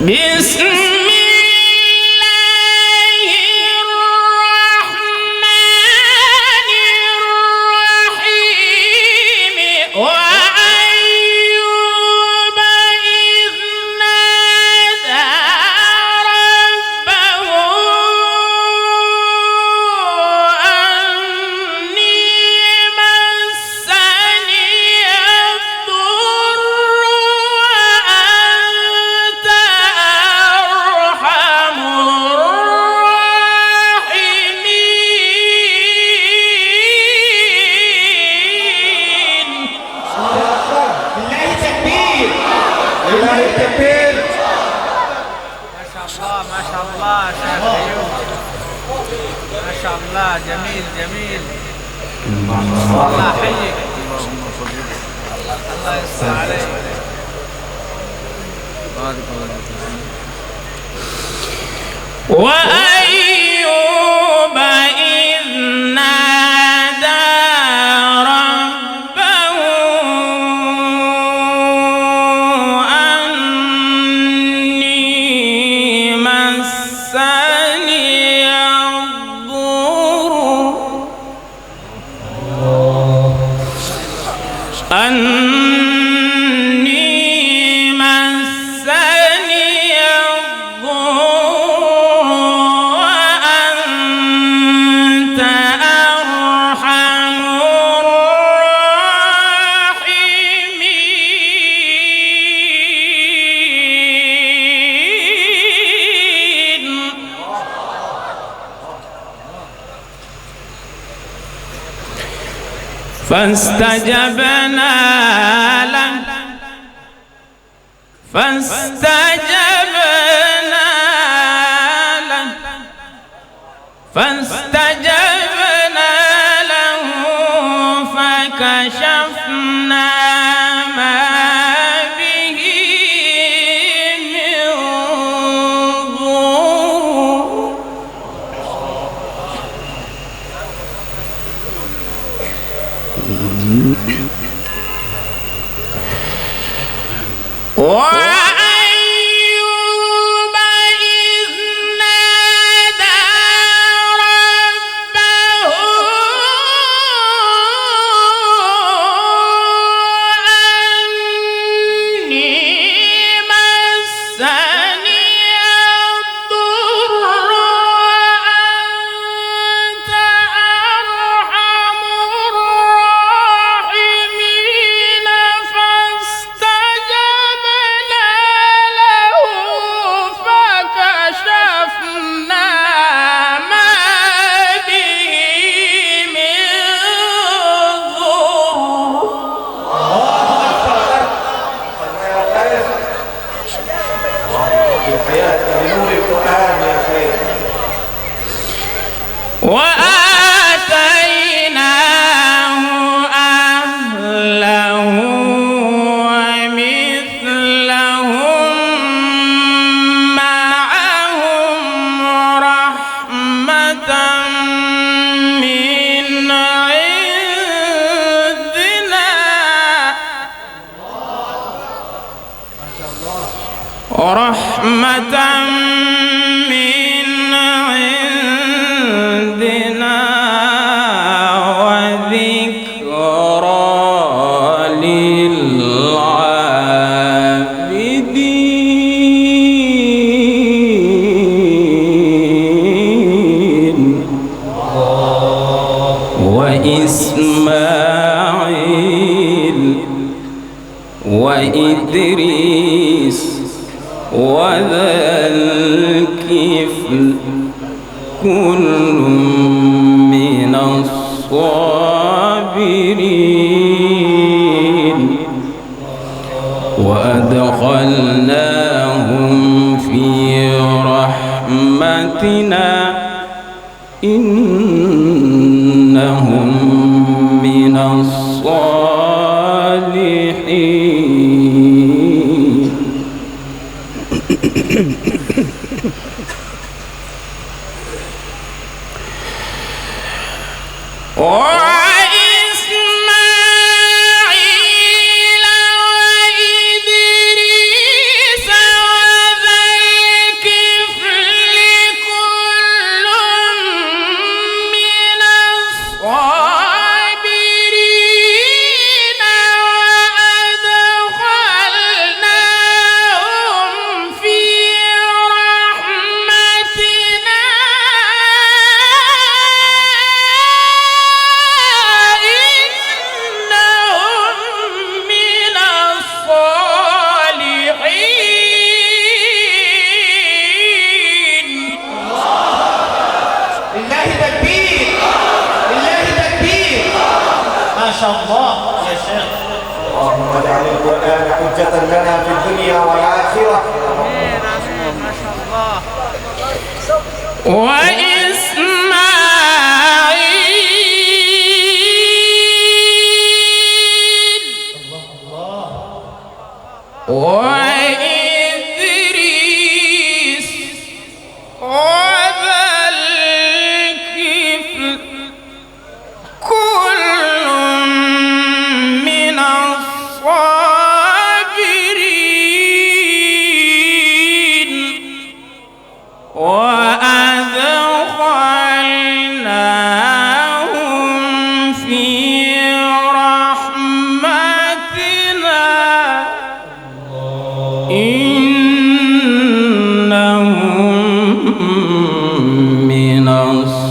بسم جميل جميل الله يحييك الله يستر عليك وأيوب إذ نادى ربه أني مسني وأنت أرحم الراحمين فاستجبنا له فكشفنا ما به من ضر وآتيناه أهله ومثلهم معهم رحمة من عندنا رحمة من عندنا وذكرى للعابدين وإسماعيل وإدريس وذا الكفل كل من الصابرين وأدخلناهم في رحمتنا إنهم من الصالحين وإسماعيل وإدريس وذا القرآن حجة لنا في الدنيا والآخرة. آمين آمين ما شاء الله. وإدريس وذا الكفل كل من الصابرين وأدخلناهم في رحمتنا إنهم من الصالحين.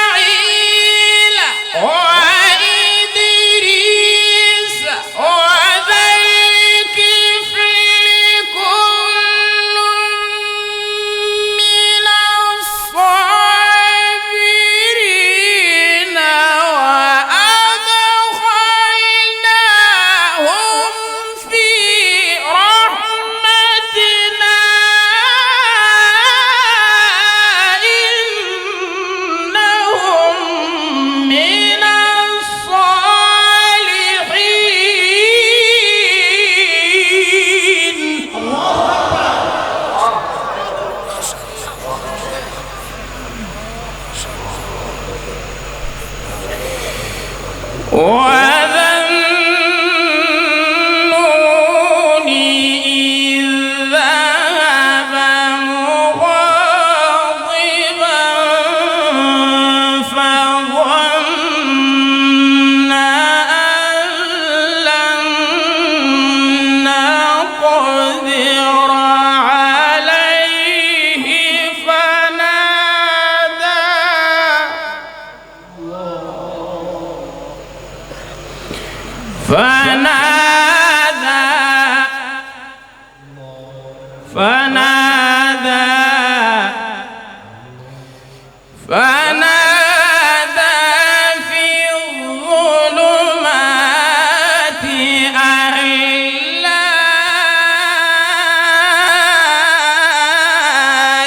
وإسماعيل وإدريس وذا الكفل كل من الصابرين وأدخلناهم في رحمتنا إنهم من الصالحين. وذا النون إذ ذهب مغاضبا فظن أن لن نقدر عليه فنادى في الظلمات أن لا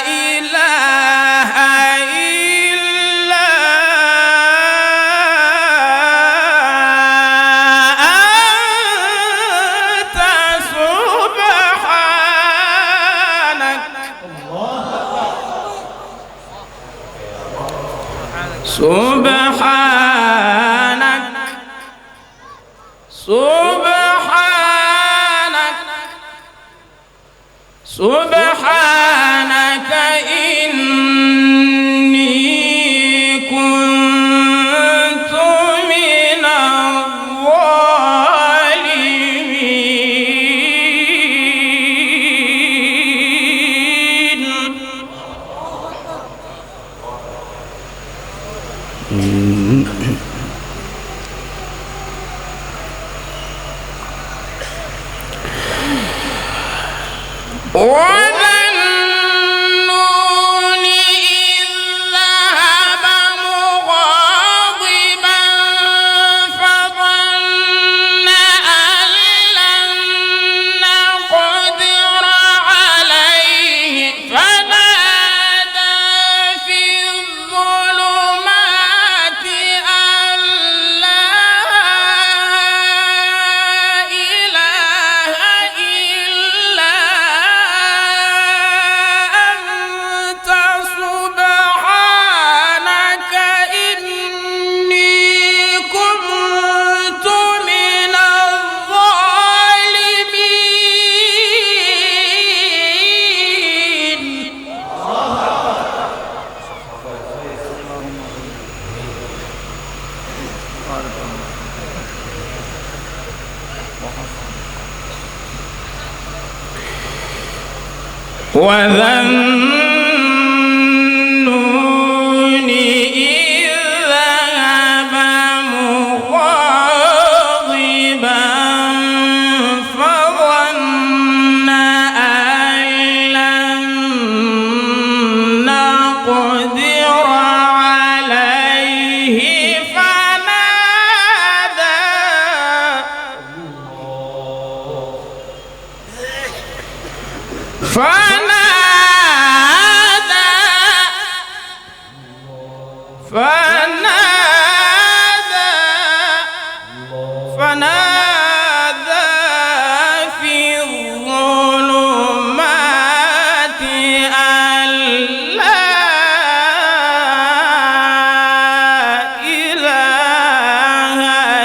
إله إلا أنت سبحانك سبحانك سبحانك إني كنت من الظالمين. وذا النون إذ ذهب مغاضبا فظن أن لن نقدر عليه فنادى في الظلمات أن لا إله إلا أنت سبحانك إني كنت من الظالمين. وذا النون إذ ذهب مغاضبا فنادى في الظلمات أن لا إله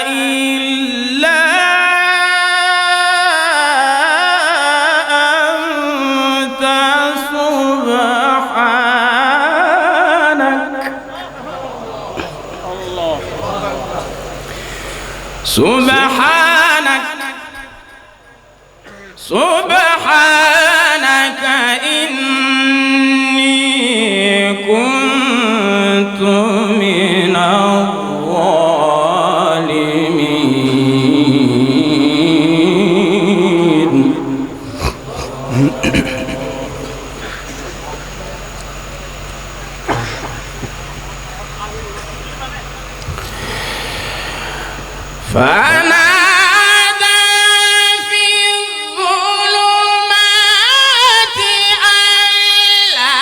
إلا أنت سبحانك إني كنت من الظالمين. فنادى في الظلمات أن لا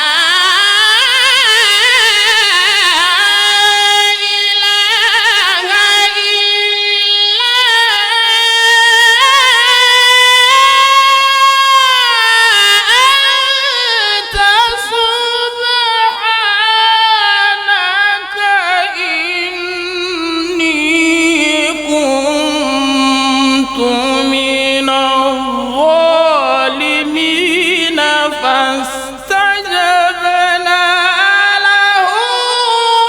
إله إلا أنت سبحانك إني كنت من الظالمين. فاستجبنا له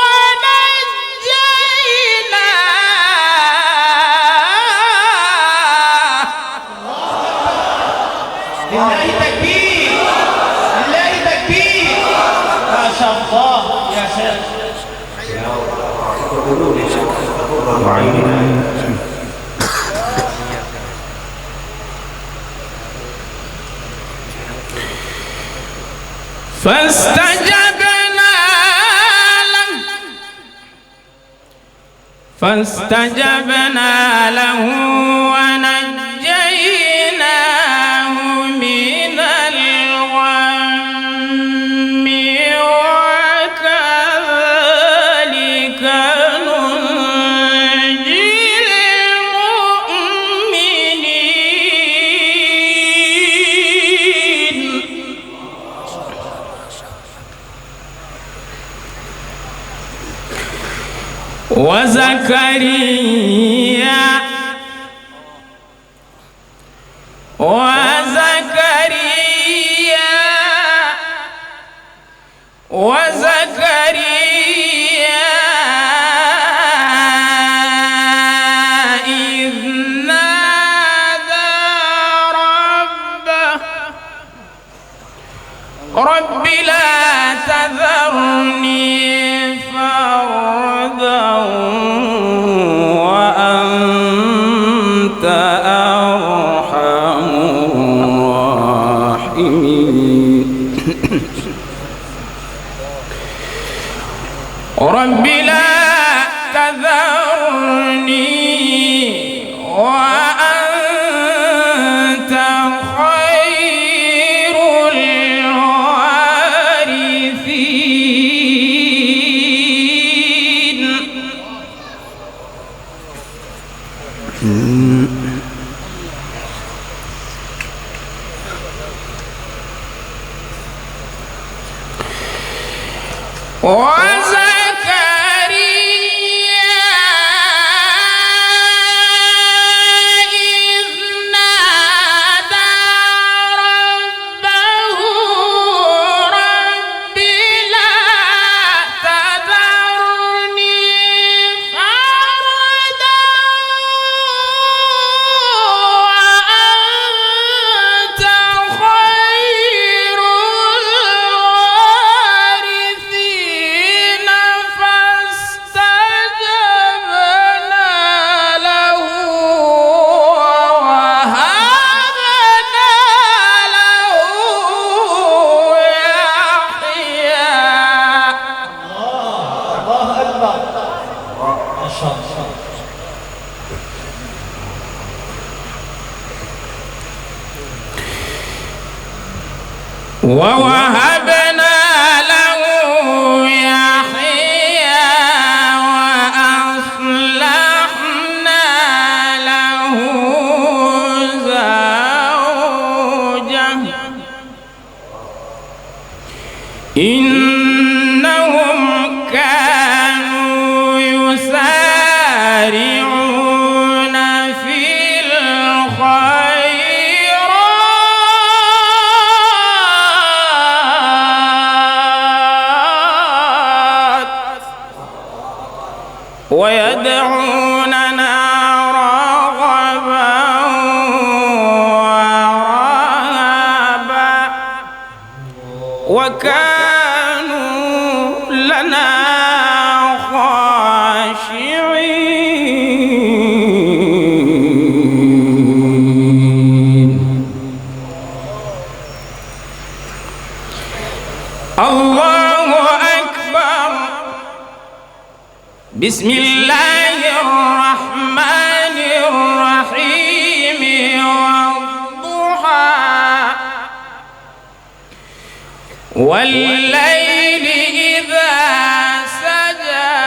ونجيناه. لله تكبير، لله تكبير. ما شاء الله يا شيخ. فاستجبنا له ونجيناه من الغم وكذلك ننجي المؤمنين. وزكريا إذ نادى ربه رب لا تذرني فردا وأنت أرحم الراحمين. رب لا تذرني وأنت خير الوارثين. ووهبنا له يحيى وأصلحنا له زوجه إنهم كانوا يسارعون في الخيرات ويدعوننا رغبا ورهبا وكانوا لنا خاشعين. الله أكبر. بسم الله الرحمن الرحيم والضحى والليل إذا سجى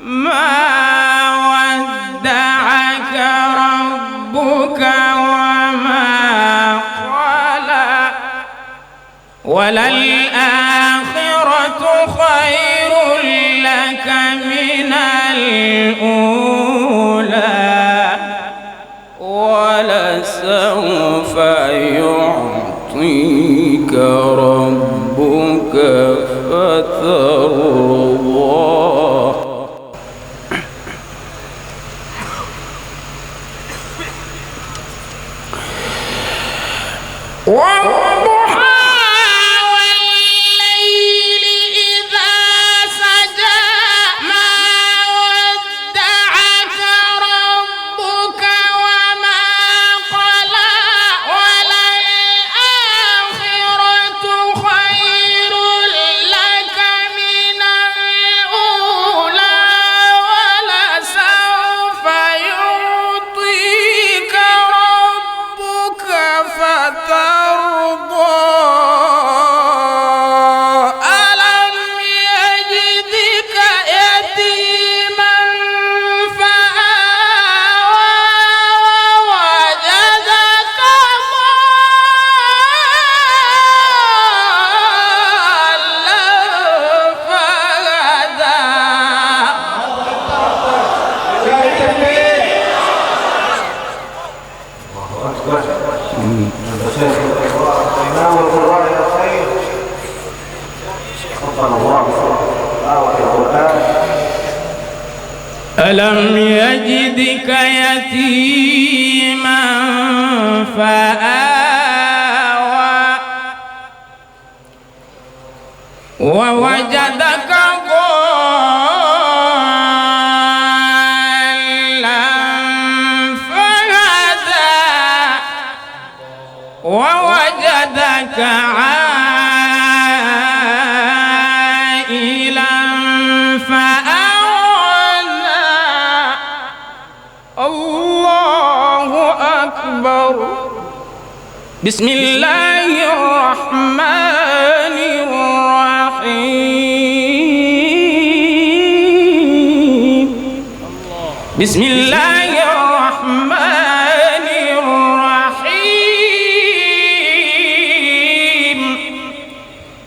ما ودعك ربك وما قلى وللآخرة خير لك من الأولى ولسوف يعطيك ربك فترضى. ألم يجدك يتيما فآوى ووجدك ضالا فهدى ووجدك عائلا فأغنى. الله أكبر. بسم الله الرحمن الرحيم. بسم الله الرحمن الرحيم.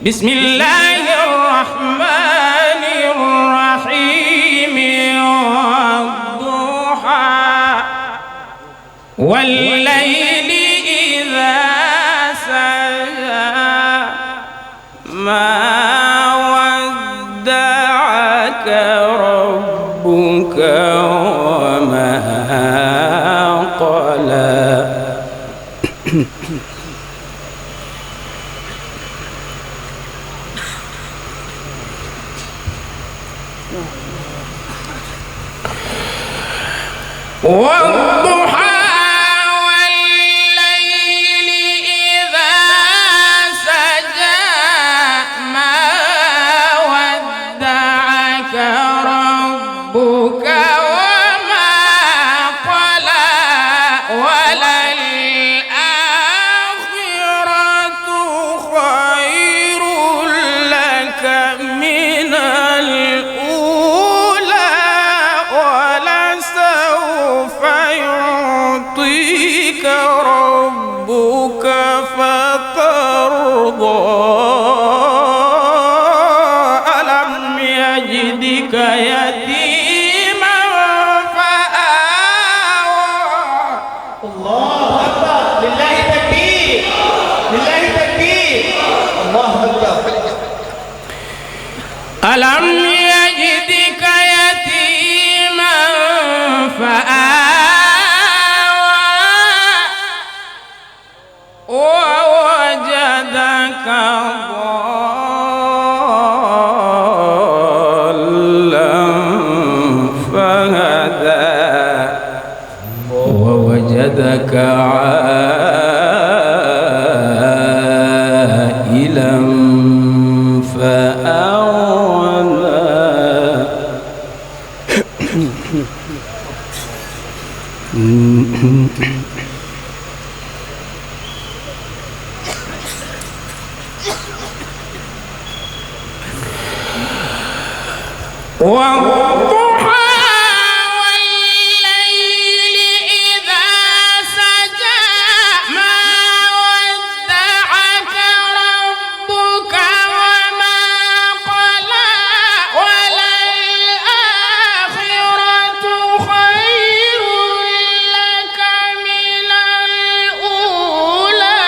بسم الله الرحمن الرحيم والضحى والليل إذا سجى ما ودعك ربك وما قلى. والضحى والليل إذا سجى ما ودعك ربك وما قلى وللآخرة لله تكبير. الله أكبر. ألم يجدك يتيما فآوى ووجدك ضالا فهدى ووجدك عائلا فأغنى والضحى والليل إذا سجى ما ودعك ربك وما قلى وللآخرة خير لك من الأولى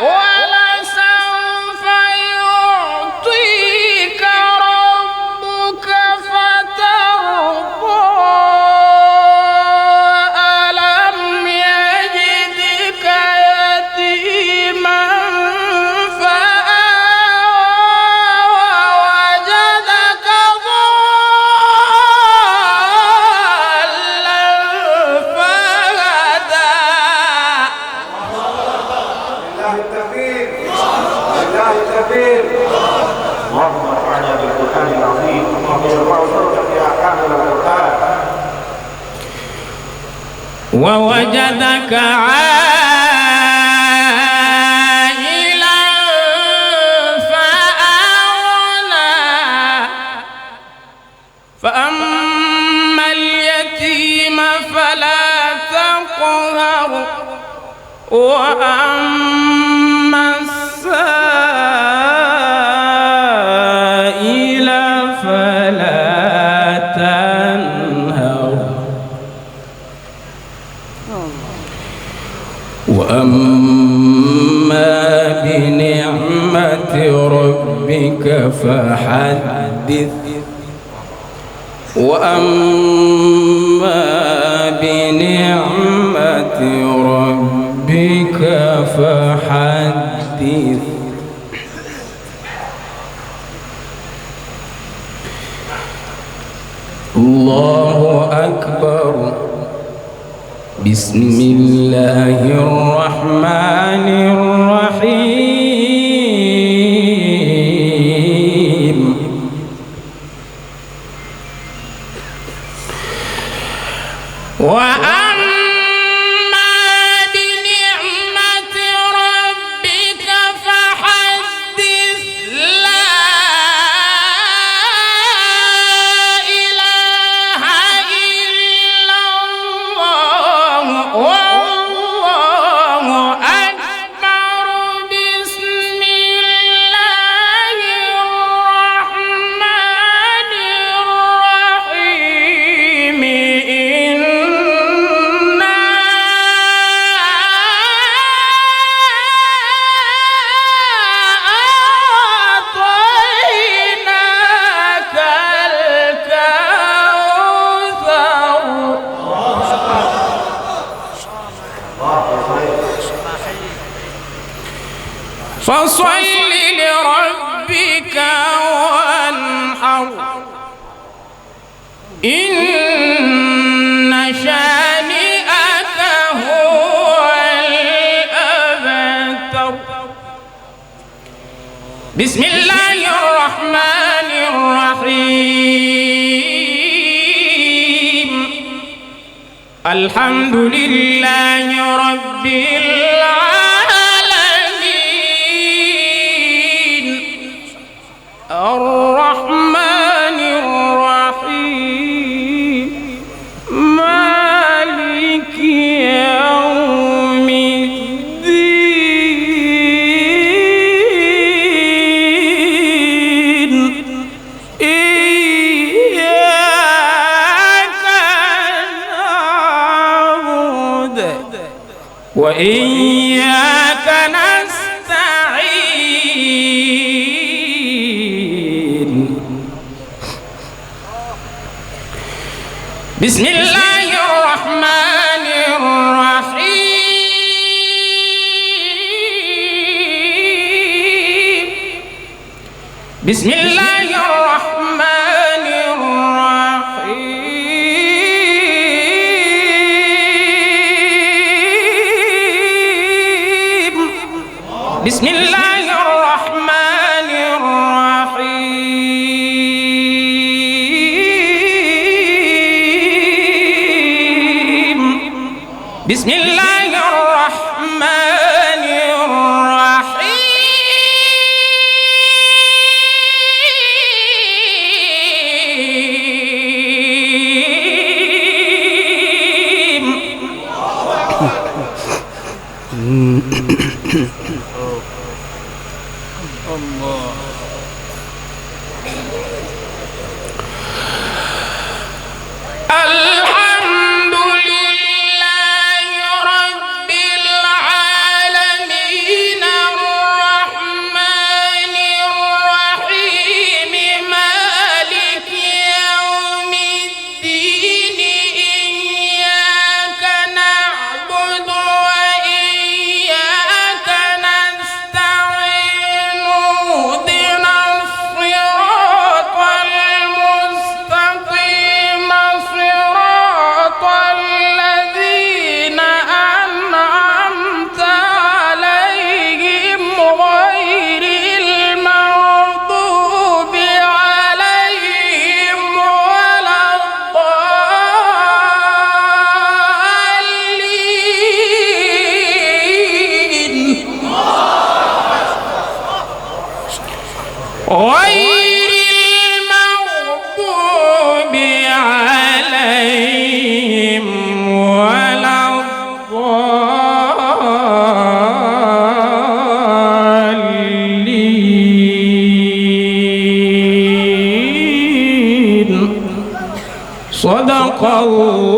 ولسوف يعطيك ربك فترضى ألم يجدك يتيما فآوى ووجدك ضالا فهدى لله التكبير. لله التكبير. اللهم ارفعنا بالقرآن العظيم. اللهم ارفع صوتك يا كامل القرآن. ووجدك عائلا فأغنى فأما اليتيم فلا تقهر وأما السائل فلا تنهر وأما بنعمة ربك فحدث وأما بنعمة ربك فحدث الله أكبر. بسم الله الرحمن الرحيم وأما بنعمة ربك فحدث لا إله إلا الله والله أكبر. بسم الله الرحمن الرحيم إنا أعطيناك الكوثر فصل لربك وانحر إن شانئك هو الأبتر. بسم الله الرحمن الرحيم الحمد لله رب العالمين الرحمن الرحيم مالك يوم الدين إياك نعبد وإياك نستعين بسم الله الرحمن الرحيم بسم الله الرحمن الرحيم بسم الله الرحمن الرحيم بسم الله الرحمن الحمد لله رب العالمين الرحمن الرحيم مالك يوم الدين إياك نعبد وإياك نستعين اهدنا الصراط المستقيم صراط الذين أنعمت عليهم غير المغضوب عليهم ولا الضالين غير المغضوب عليهم ولا الضالين صدق الله